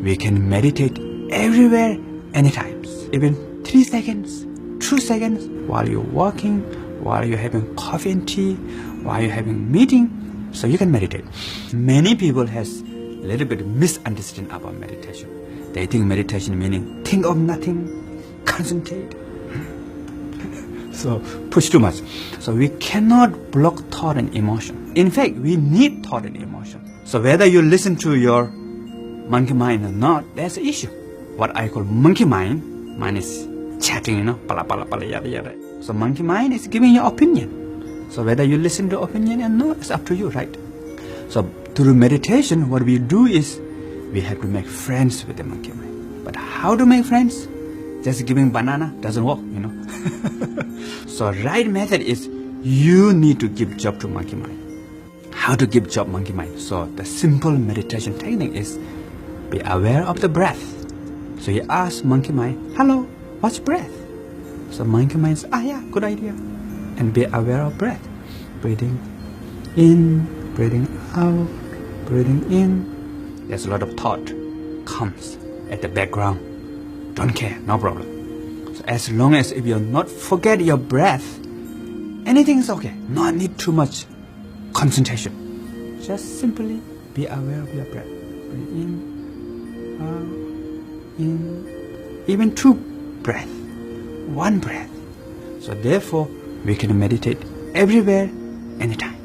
we can meditate everywhere, anytime. Even 3 seconds, 2 seconds, while you're walking, while you're having coffee and tea, while you're having meeting, so you can meditate. Many people has a little bit misunderstanding about meditation. They think meditation meaning think of nothing, concentrate. So push too much. So we cannot block thought and emotion. In fact, we need thought and emotion. So whether you listen to your monkey mind or not, there's an issue. What I call monkey mind is chatting, pala pala pala yada yada. So monkey mind is giving your opinion. So whether you listen to opinion or not, it's up to you, right? So through meditation, what we do is we have to make friends with the monkey mind. But how to make friends? Just giving banana doesn't work, So right method is you need to give job to monkey mind. How to give job monkey mind? So the simple meditation technique is be aware of the breath. So you ask monkey mind, hello, what's breath? So monkey mind says, yeah, good idea. And be aware of breath. Breathing in, breathing out, breathing in. There's a lot of thought comes at the background. Don't care, no problem. So as long as if you're not forget your breath, anything is okay. No need too much concentration. Just simply be aware of your breath. Breathe in, out, in. Even 2 breath, 1 breath. So therefore, we can meditate everywhere, anytime.